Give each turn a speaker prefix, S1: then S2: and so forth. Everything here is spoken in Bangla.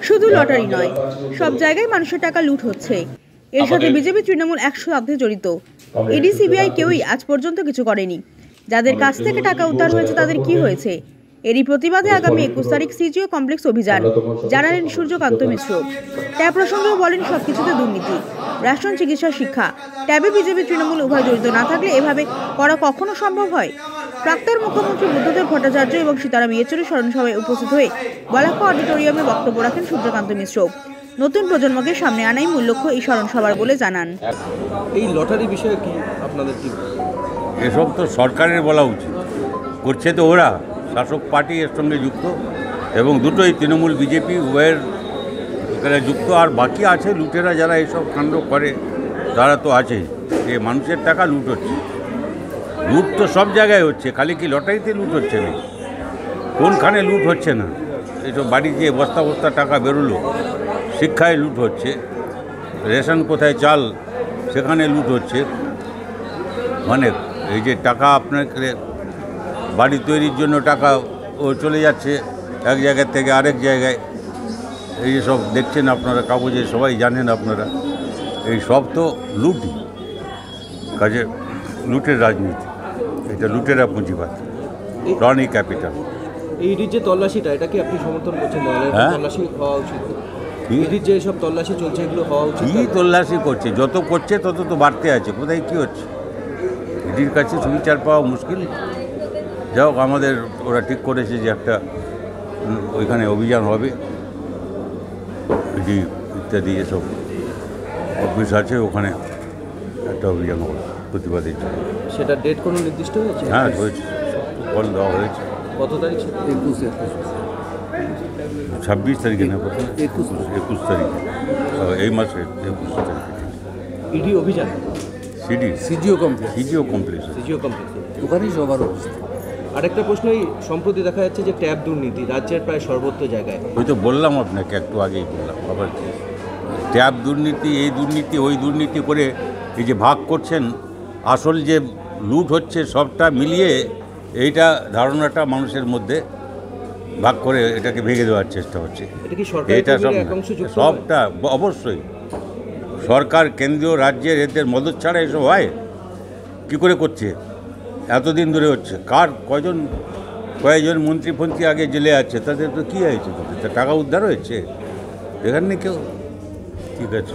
S1: শুধু লটারি নয়, সব জায়গায় মানুষের টাকা লুট হচ্ছে। এর সাথে বিজেপি তৃণমূল 100% জড়িত। ইডি সিবিআই কেউই আজ পর্যন্ত কিছু করেনি। যাদের কাছ থেকে টাকা উদ্ধার হয়েছে তাদের কি হয়েছে? এরই প্রতিবাদে আগামী 21 তারিখ সিজিও কমপ্লেক্স অভিযান, জানালেন সূর্যকান্ত মিশ্র। ট্যাব প্রসঙ্গেও বলেন সবকিছুতে দুর্নীতি, রেশন, চিকিৎসা, শিক্ষা। ট্যাবে বিজেপি তৃণমূল উভয় জড়িত না থাকলে এভাবে করা কখনো সম্ভব হয়? প্রাক্তন মুখ্যমন্ত্রী বুদ্ধদেব ভট্টাচার্য এবং সীতারাম ইয়েচুরির স্মরণসভায় উপস্থিত হয়ে বলাকা অডিটোরিয়ামে বক্তব্য রাখেন সূর্যকান্ত মিশ্র। নতুন প্রজন্মকে সামনে আনাই মূল লক্ষ্য এই স্মরণসভার বলে জানান।
S2: এই লটারি বিষয়ে কি আপনাদের কি?
S3: এসব তো সরকারের বলা উচিত, করছে তো ওরা, শাসক পার্টি এর সঙ্গে যুক্ত এবং দুটোই তৃণমূল বিজেপি উভয়ের এখানে যুক্ত। আর বাকি আছে লুটেরা, যারা এইসব কাণ্ড করে তারা তো আছেই। যে মানুষের টাকা লুট হচ্ছে, লুট তো সব জায়গায় হচ্ছে, খালি কি লটারিতে লুট হচ্ছে না? কোনখানে লুট হচ্ছে না? এইসব বাড়ি যে বস্তা বস্তা টাকা বেরোলো, শিক্ষায় লুট হচ্ছে, রেশন কোথায় চাল সেখানে লুট হচ্ছে। মানে এই যে টাকা আপনাকে বাড়ি তৈরির জন্য টাকা ও চলে যাচ্ছে এক জায়গা থেকে আরেক জায়গায়, এই সব দেখছেন আপনারা কাগজে, সবাই জানেন আপনারা। এই সব তো লুটই, কাজে লুটের রাজনীতি, এটা লুটেরা পুঁজিবাদ, রনি ক্যাপিটাল।
S2: ইডির যে তল্লাশিটা, এটা কি আপনি সমর্থন করছেন? তল্লাশি হওয়া উচিত। ইডির যে সব তল্লাশি চলছে এগুলো হওয়া উচিত।
S3: কী তল্লাশি করছে? যত করছে তত তো বাড়তে আছে, কোথায় কী হচ্ছে? ইডির কাছে সুবিচার পাওয়া মুশকিল। যাই হোক, আমাদের ওরা ঠিক করেছে যে একটা ওইখানে অভিযান হবে, ইডি ইত্যাদি এসব অফিস আছে, ওখানে একটা অভিযান হবে প্রতিবাদের জন্য।
S2: সেটা ডেট কোনো নির্দিষ্ট হয়েছে?
S3: হ্যাঁ, হয়েছে, কল দেওয়া হয়েছে।
S2: কত তারিখ?
S3: 26 তারিখে না, 21 তারিখে, এই মাসের 21 তারিখে।
S2: ইডি অভিযান
S3: সিজিও কমপ্লেক্স
S2: ওখানেই সবার অবস্থা। আরেকটা প্রশ্ন, এই সম্প্রতি দেখা যাচ্ছে যে ট্যাব দুর্নীতি রাজ্যের প্রায় সর্বত্র জায়গায়।
S3: ওই তো বললাম আপনাকে, একটু আগেই বললাম, আবার ট্যাব দুর্নীতি, এই দুর্নীতি, ওই দুর্নীতি করে এই যে ভাগ করছেন, আসল যে লুট হচ্ছে সবটা মিলিয়ে এইটা ধারণাটা মানুষের মধ্যে ভাগ করে এটাকে ভেঙে দেওয়ার চেষ্টা হচ্ছে। এটা সবটা অবশ্যই সরকার, কেন্দ্রীয়, রাজ্যের, এদের মদত ছাড়া এসব হয় কী করে করছে? এতদিন ধরে হচ্ছে। কয়েকজন মন্ত্রী আগে জেলে আছে, তাদের তো কী হয়েছে? তাদের টাকা উদ্ধার হয়েছে, এখানে কেউ। ঠিক আছে।